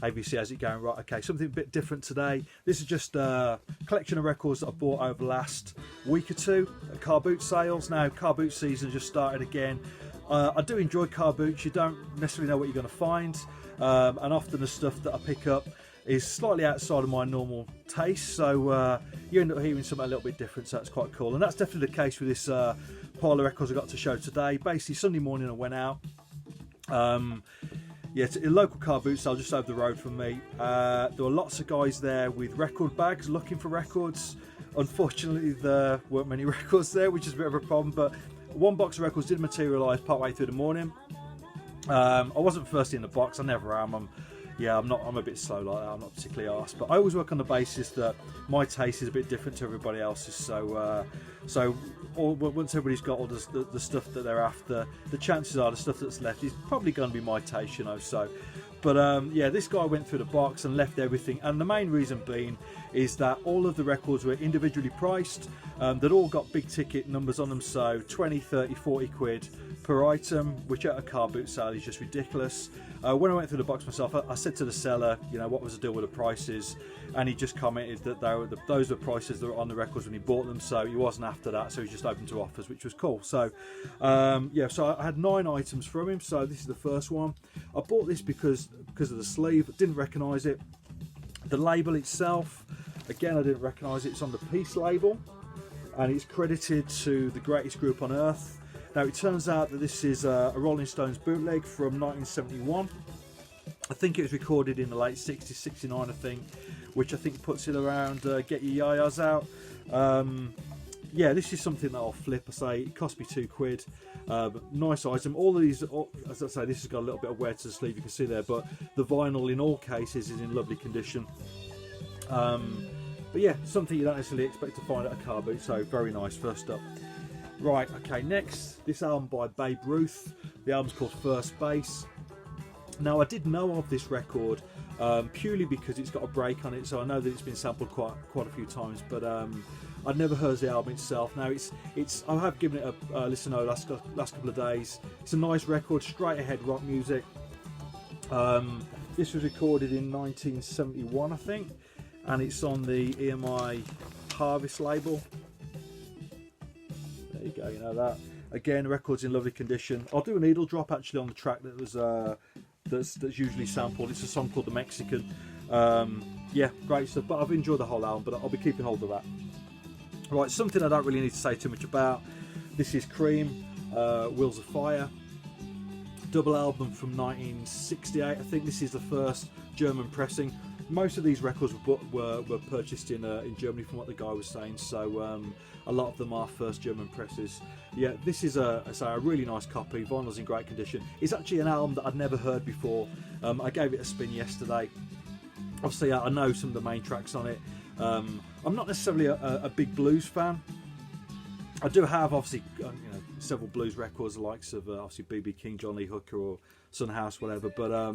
AVC has it going, right, okay, something a bit different today. This is just a collection of records that I bought over the last week or two at car boot sales. Now, car boot season just started again. I do enjoy car boots. You don't necessarily know what you're going to find, and often the stuff that I pick up is slightly outside of my normal taste, so you end up hearing something a little bit different, so that's quite cool. And that's definitely the case with this pile of records I got to show today. Basically, Sunday morning I went out. Yeah, it's a local car boot sale just over the road from me. There were lots of guys there with record bags looking for records. Unfortunately, there weren't many records there, which is a bit of a problem, but one box of records did materialise partway through the morning. I wasn't first in the box, I never am. I'm a bit slow like that, I'm not particularly arsed, but I always work on the basis that my taste is a bit different to everybody else's, so once everybody's got all the stuff that they're after, the chances are the stuff that's left is probably going to be my taste, you know. So, but yeah, this guy went through the box and left everything, and the main reason being is that all of the records were individually priced. They'd all got big ticket numbers on them, so 20, 30, 40 quid per item, which at a car boot sale is just ridiculous. When I went through the box myself, I said to the seller, you know, what was the deal with the prices, and he just commented that those were prices that were on the records when he bought them, so he wasn't after that, so he just open to offers, which was cool. So yeah, so I had 9 items from him. So this is the first one. I bought this because of the sleeve. Didn't recognise it. The label itself, again, I didn't recognise it. It's on the Peace label, and it's credited to the greatest group on earth. Now, it turns out that this is a Rolling Stones bootleg from 1971. I think it was recorded in the late 60s, 69 I think, which I think puts it around Get Your Yayas Out. Yeah, this is something that I'll flip. I say it cost me 2 quid. Nice item. All of these, as I say, this has got a little bit of wear to the sleeve, you can see there, but the vinyl in all cases is in lovely condition. But yeah, something you don't necessarily expect to find at a car boot, so very nice. First up. Right, okay, next, this album by Babe Ruth. The album's called First Base. Now, I did know of this record purely because it's got a break on it, so I know that it's been sampled quite a few times, but I'd never heard the album itself. Now, I have given it a listen over the last couple of days. It's a nice record, straight ahead rock music. This was recorded in 1971, I think, and it's on the EMI Harvest label. There you go, you know that. Again, the record's in lovely condition. I'll do a needle drop actually on the track that was that's usually sampled. It's a song called The Mexican. Yeah, great stuff. But I've enjoyed the whole album, but I'll be keeping hold of that. Right, something I don't really need to say too much about. This is Cream, Wheels of Fire. Double album from 1968. I think this is the first German pressing. Most of these records were purchased in Germany, from what the guy was saying, so a lot of them are first German presses. Yeah, this is a really nice copy. Vinyl's in great condition. It's actually an album that I'd never heard before. I gave it a spin yesterday. Obviously, I know some of the main tracks on it. I'm not necessarily a big blues fan. I do have, obviously, several blues records, the likes of obviously B.B. King, John Lee Hooker, or Son House, whatever. But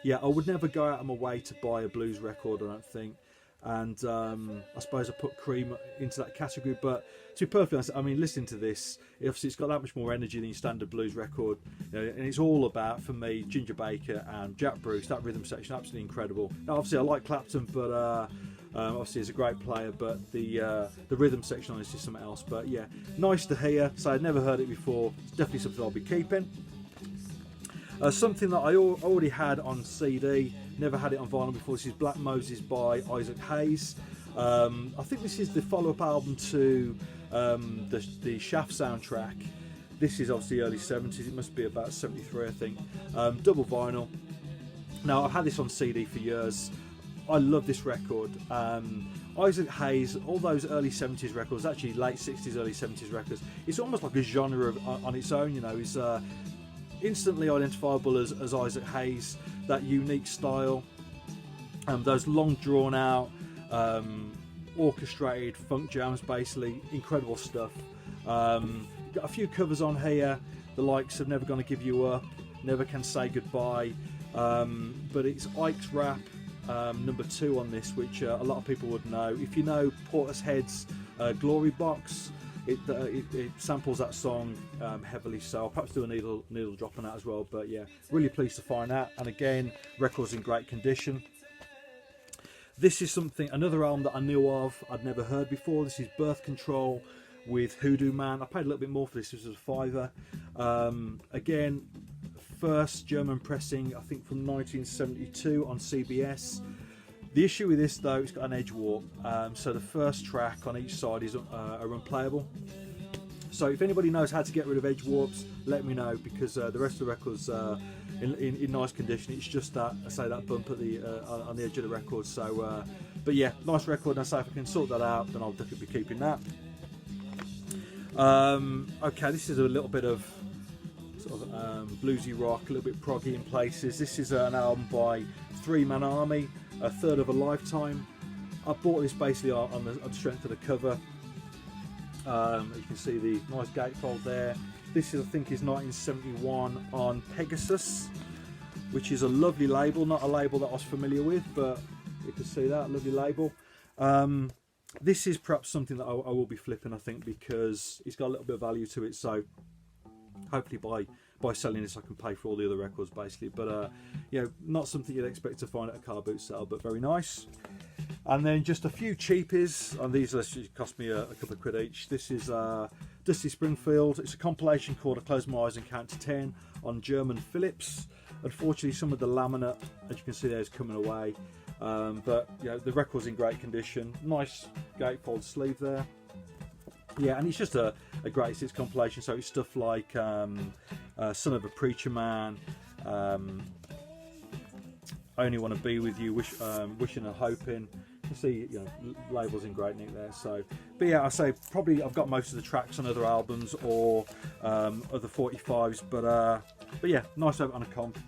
yeah, I would never go out of my way to buy a blues record, I don't think. And I suppose I put Cream into that category. But to be perfectly honest, I mean, listening to this, obviously it's got that much more energy than your standard blues record. And it's all about, for me, Ginger Baker and Jack Bruce. That rhythm section, absolutely incredible. Now, obviously, I like Clapton, but obviously he's a great player. But the rhythm section on this is something else. But yeah, nice to hear. So I'd never heard it before. It's definitely something I'll be keeping. Something that I already had on CD, never had it on vinyl before. This is Black Moses by Isaac Hayes. I think this is the follow-up album to the Shaft soundtrack. This is obviously early 70s, it must be about 73 I think. Double vinyl. Now, I've had this on CD for years. I love this record. Isaac Hayes, all those early 70s records, actually late 60s, early 70s records, it's almost like a genre on its own, you know. It's instantly identifiable as Isaac Hayes, that unique style, those long drawn out orchestrated funk jams, basically incredible stuff. Got a few covers on here, the likes of Never Gonna Give You Up, Never Can Say Goodbye, but it's Ike's Rap number 2 on this, which a lot of people would know. If you know Portishead's Glory Box, it samples that song heavily, so I'll perhaps do a needle drop on that as well. But yeah, really pleased to find that. And again, record's in great condition. This is another album that I knew of, I'd never heard before. This is Birth Control with Hoodoo Man. I paid a little bit more for this. This was a £5. Again, first German pressing, I think from 1972 on CBS. The issue with this though, it's got an edge warp, so the first track on each side are unplayable. So if anybody knows how to get rid of edge warps, let me know, because the rest of the record's in nice condition. It's just that, I say, that bump at on the edge of the record. So, but yeah, nice record. And I say if I can sort that out, then I'll definitely be keeping that. Okay, this is a little bit of sort of bluesy rock, a little bit proggy in places. This is an album by Three Man Army, A Third of a Lifetime. I bought this basically on the strength of the cover. You can see the nice gatefold there. This is, I think, is 1971 on Pegasus, which is a lovely label. Not a label that I was familiar with, but you can see that lovely label. This is perhaps something that I will be flipping, I think, because it's got a little bit of value to it. So hopefully by selling this, I can pay for all the other records, basically. But you know, not something you'd expect to find at a car boot sale, but very nice. And then just a few cheapies, and these actually cost me a couple of quid each. This is Dusty Springfield. It's a compilation called I Close My Eyes and Count to 10 on German Philips. Unfortunately, some of the laminate, as you can see there, is coming away. But you know, the record's in great condition. Nice gatefold sleeve there. Yeah, and it's just a great hits compilation. So it's stuff like Son of a Preacher Man, Only Want to Be With You, Wishing and Hoping. You can see, you know, labels in great nick there. So, but yeah, I say probably I've got most of the tracks on other albums or other 45s. But yeah, nice to have it on a comp.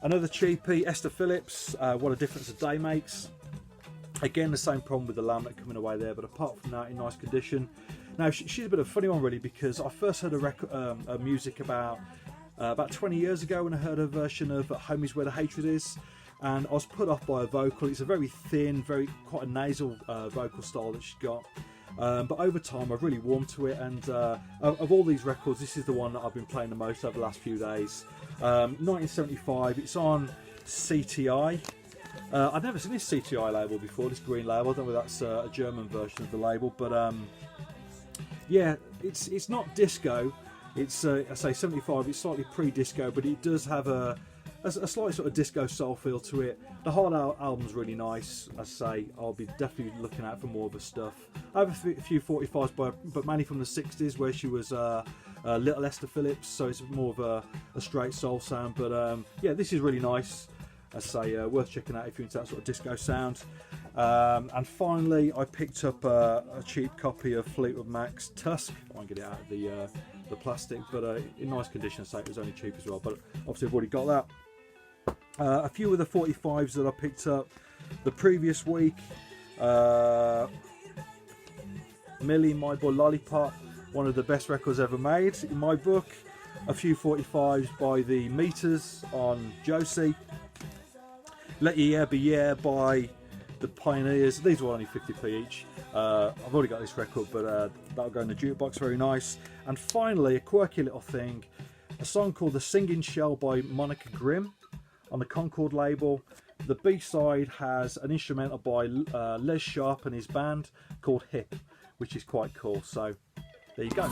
Another cheapie, Esther Phillips, What a Difference a Day Makes. Again, the same problem with the laminate coming away there, but apart from that, in nice condition. Now, she's a bit of a funny one, really, because I first heard her music about 20 years ago when I heard a version of Home Is Where the Hatred Is, and I was put off by her vocal. It's a very thin, quite a nasal vocal style that she's got. But over time, I've really warmed to it, and of all these records, this is the one that I've been playing the most over the last few days. 1975, it's on CTI. I've never seen this CTI label before, this green label. I don't know if that's a German version of the label, but yeah, it's not disco. It's I say 75. It's slightly pre-disco, but it does have a slight sort of disco soul feel to it. The whole album's really nice. I say I'll be definitely looking out for more of her stuff. I have a few 45s, but mainly from the 60s, where she was Little Esther Phillips, so it's more of a straight soul sound. But yeah, this is really nice. I say worth checking out if you're into that sort of disco sound. And finally, I picked up a cheap copy of Fleetwood Mac's Tusk. I won't get it out of the plastic, but in nice condition. I say it was only cheap as well, but obviously I've already got that. A few of the 45s that I picked up the previous week. Millie, My Boy Lollipop, one of the best records ever made in my book. A few 45s by the Meters on Josie. Let Your Yeah Be Yeah by the Pioneers. These were only 50p each. I've already got this record, but that'll go in the jukebox. Very nice. And finally, a quirky little thing, a song called The Singing Shell by Monica Grimm on the Concord label. The B-side has an instrumental by Les Sharp and his band called Hip, which is quite cool. So there you go.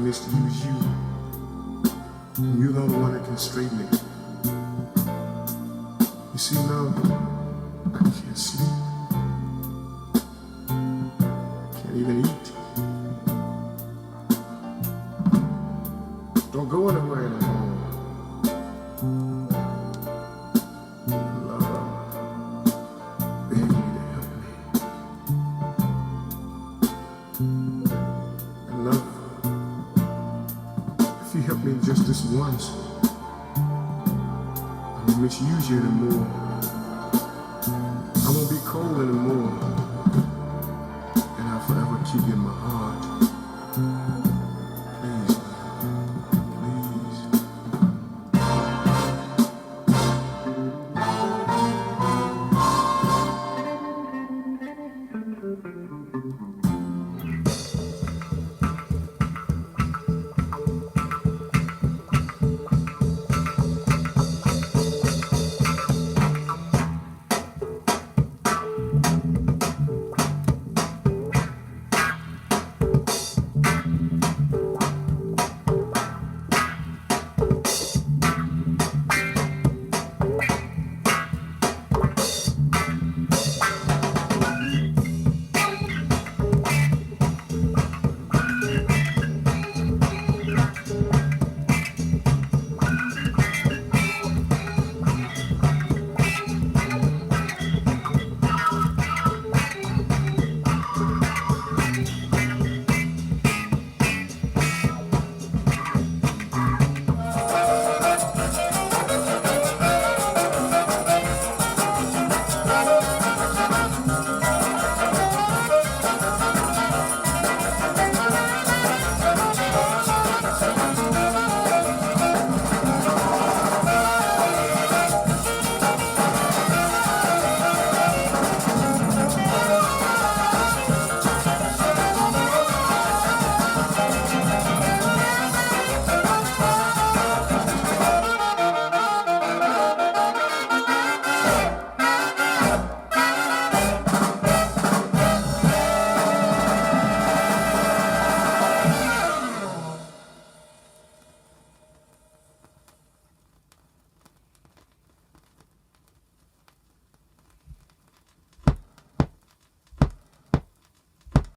misuse you. And you're the only one that can straighten it. You see, love, I can't sleep. Can't even eat. Don't go anywhere anymore. Love, beg me to help me. And love, if you help me just this once, I won't misuse you anymore. I won't be cold anymore. And I'll forever keep you in my heart.